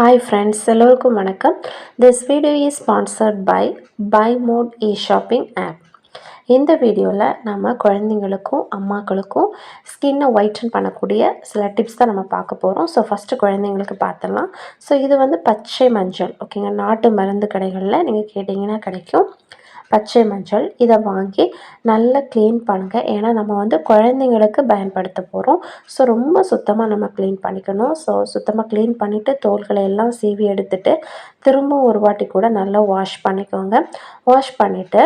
Hi friends, எல்லோருக்கும் வணக்கம். This video is sponsored by Buy Mode e-shopping app. இந்த வீடியோவில் நம்ம குழந்தைங்களுக்கும் அம்மாக்களுக்கும் ஸ்கின்னை ஒயிட்டன் பண்ணக்கூடிய சில டிப்ஸ் தான் நம்ம பார்க்க போகிறோம். ஸோ ஃபஸ்ட்டு குழந்தைங்களுக்கு பார்த்துடலாம். ஸோ இது வந்து பச்சை மஞ்சள், ஓகேங்க, நாட்டு மருந்து கடைகளில் நீங்கள் கேட்டிங்கன்னா கிடைக்கும். பச்சை மஞ்சள் இதை வாங்கி நல்லா க்ளீன் பண்ணுங்கள். ஏன்னா நம்ம வந்து குழந்தைங்களுக்கு பயன்படுத்த போகிறோம். ஸோ ரொம்ப சுத்தமாக நம்ம க்ளீன் பண்ணிக்கணும். ஸோ சுத்தமாக க்ளீன் பண்ணிவிட்டு தோல்களை எல்லாம் சீவி எடுத்துகிட்டு திரும்ப ஒரு வாட்டி கூட நல்லா வாஷ் பண்ணிக்கோங்க. வாஷ் பண்ணிவிட்டு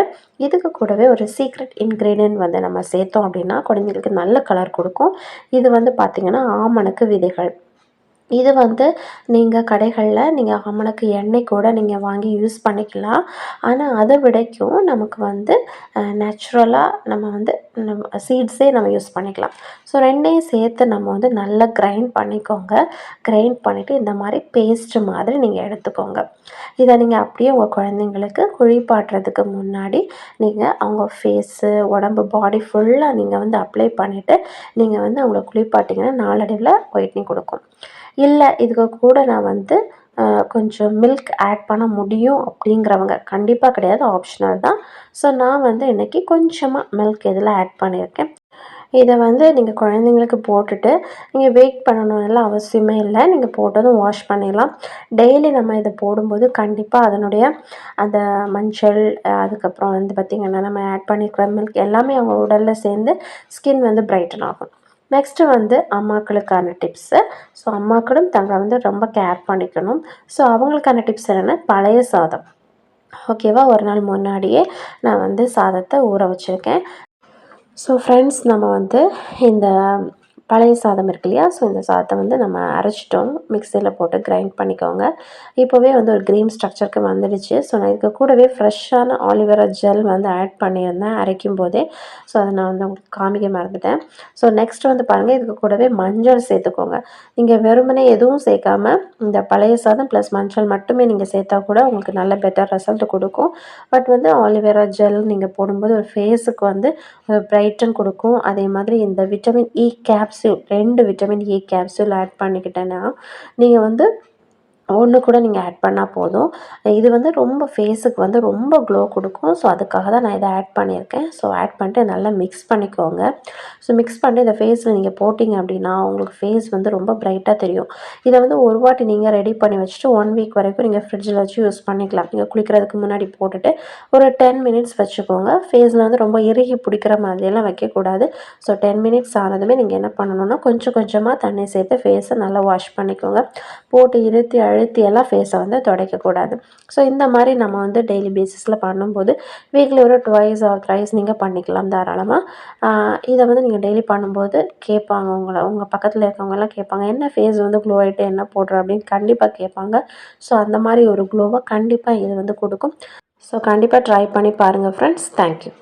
இதுக்கு கூடவே ஒரு சீக்ரெட் இன்க்ரீடியன்ட் வந்து நம்ம சேர்த்தோம் அப்படின்னா குழந்தைங்களுக்கு நல்ல கலர் கொடுக்கும். இது வந்து பார்த்திங்கன்னா ஆமணக்கு விதைகள். இது வந்து நீங்கள் கடைகளில் நீங்கள் ஆமணக்கு எண்ணெய் கூட நீங்கள் வாங்கி யூஸ் பண்ணிக்கலாம். ஆனால் அதை விடைக்கும் நமக்கு வந்து நேச்சுரலாக நம்ம வந்து சீட்ஸே நம்ம யூஸ் பண்ணிக்கலாம். ஸோ ரெண்டையும் சேர்த்து நம்ம வந்து நல்லா கிரைண்ட் பண்ணிக்கோங்க. கிரைண்ட் பண்ணிவிட்டு இந்த மாதிரி பேஸ்ட் மாதிரி நீங்கள் எடுத்துக்கோங்க. இதை நீங்கள் அப்படியே உங்கள் குழந்தைங்களுக்கு குளிப்பாட்டுறதுக்கு முன்னாடி நீங்கள் அவங்க ஃபேஸு உடம்பு பாடி ஃபுல்லாக நீங்கள் வந்து அப்ளை பண்ணிவிட்டு நீங்கள் வந்து அவங்கள குளிப்பாட்டிங்கன்னா நாளடைவில் ஒயிட்னிங் கொடுக்கும். இல்லை இதுக்கு கூட நான் வந்து கொஞ்சம் மில்க் ஆட் பண்ண முடியும் அப்படிங்கிறவங்க கண்டிப்பாக கிடையாது, ஆப்ஷனல் தான். ஸோ நான் வந்து இன்றைக்கி கொஞ்சமாக மில்க் இதில் ஆட் பண்ணியிருக்கேன். இதை வந்து நீங்கள் குழந்தைங்களுக்கு போட்டுட்டு நீங்கள் வெயிட் பண்ணணும்லாம் அவசியமே இல்லை. நீங்கள் போட்டதும் வாஷ் பண்ணிடலாம். டெய்லி நம்ம இதை போடும்போது கண்டிப்பாக அதனுடைய அந்த மஞ்சள் அதுக்கப்புறம் வந்து பார்த்திங்கன்னா நம்ம ஆட் பண்ணியிருக்கிற மில்க் எல்லாமே அவங்க உடலில் சேர்ந்து ஸ்கின் வந்து பிரைட்டன் ஆகும். நெக்ஸ்ட்டு வந்து அம்மாக்களுக்கான டிப்ஸு. ஸோ அம்மாக்களும் தங்களை வந்து ரொம்ப கேர் பண்ணிக்கணும். ஸோ அவங்களுக்கான டிப்ஸ் என்னென்னா பழைய சாதம், ஓகேவா, ஒரு நாள் முன்னாடியே நான் வந்து சாதத்தை ஊற வச்சுருக்கேன். ஸோ ஃப்ரெண்ட்ஸ், நம்ம வந்து இந்த பழைய சாதம் இருக்கு இல்லையா, ஸோ இந்த சாதத்தை வந்து நம்ம அரைச்சிட்டோம், மிக்சியில் போட்டு கிரைண்ட் பண்ணிக்கோங்க. இப்போவே வந்து ஒரு க்ரீன் ஸ்ட்ரக்சருக்கு வந்துடுச்சு. ஸோ நான் இதுக்கு கூடவே ஃப்ரெஷ்ஷான ஆலிவேரா ஜெல் வந்து ஆட் பண்ணியிருந்தேன் அரைக்கும் போதே. ஸோ அதை நான் வந்து உங்களுக்கு காமிக்க மறந்துட்டேன். ஸோ நெக்ஸ்ட் வந்து பாருங்கள், இதுக்கு கூடவே மஞ்சள் சேர்த்துக்கோங்க. நீங்கள் வெறுமனே எதுவும் சேர்க்காமல் இந்த பழைய சாதம் ப்ளஸ் மஞ்சள் மட்டுமே நீங்கள் சேர்த்தா கூட உங்களுக்கு நல்ல பெட்டர் ரிசல்ட் கொடுக்கும். பட் வந்து ஆலிவேரா ஜெல் நீங்கள் போடும்போது ஒரு ஃபேஸுக்கு வந்து பிரைட்டன் கொடுக்கும். அதே மாதிரி இந்த vitamin E capsule 2 vitamin E capsule add பண்ணிக்கிட்டேன்னா நீங்கள் வந்து ஒன்று கூட நீங்கள் ஆட் பண்ணால் போதும். இது வந்து ரொம்ப ஃபேஸுக்கு வந்து ரொம்ப க்ளோ கொடுக்கும். ஸோ அதுக்காக தான் நான் இதை ஆட் பண்ணியிருக்கேன். ஸோ ஆட் பண்ணிட்டு நல்லா மிக்ஸ் பண்ணிக்கோங்க. ஸோ மிக்ஸ் பண்ணிட்டு இந்த ஃபேஸில் நீங்கள் போட்டிங்க அப்படின்னா உங்களுக்கு ஃபேஸ் வந்து ரொம்ப பிரைட்டாக தெரியும். இதை வந்து ஒரு வாட்டி நீங்கள் ரெடி பண்ணி வச்சுட்டு 1 வீக் வரைக்கும் நீங்கள் ஃப்ரிட்ஜில் வச்சு யூஸ் பண்ணிக்கலாம். நீங்கள் குளிக்கிறதுக்கு முன்னாடி போட்டுட்டு ஒரு 10 மினிட்ஸ் வச்சுக்கோங்க. ஃபேஸில் வந்து ரொம்ப இறுகி பிடிக்கிற மாதிரியெல்லாம் வைக்கக்கூடாது. ஸோ 10 மினிட்ஸ் ஆனதுமே நீங்கள் என்ன பண்ணணுன்னா கொஞ்சம் கொஞ்சமாக தண்ணி சேர்த்து ஃபேஸை நல்லா வாஷ் பண்ணிக்கோங்க. போட்டு அழுத்தி எல்லாம் ஃபேஸை வந்து துடைக்கக்கூடாது. ஸோ இந்த மாதிரி நம்ம வந்து டெய்லி பேசிஸில் பண்ணும்போது வீக்லி ஒரு 2 ஆர் 3 நீங்கள் பண்ணிக்கலாம் தாராளமாக. இதை வந்து நீங்கள் டெய்லி பண்ணும்போது கேட்பாங்க, உங்கள் பக்கத்தில் இருக்கவங்கெல்லாம் கேட்பாங்க, என்ன ஃபேஸ் வந்து க்ளோ ஆகிட்டு என்ன போடுற அப்படின்னு கண்டிப்பாக கேட்பாங்க. ஸோ அந்த மாதிரி ஒரு க்ளோவை கண்டிப்பாக இது வந்து கொடுக்கும். ஸோ கண்டிப்பாக ட்ரை பண்ணி பாருங்கள் ஃப்ரெண்ட்ஸ். தேங்க்யூ.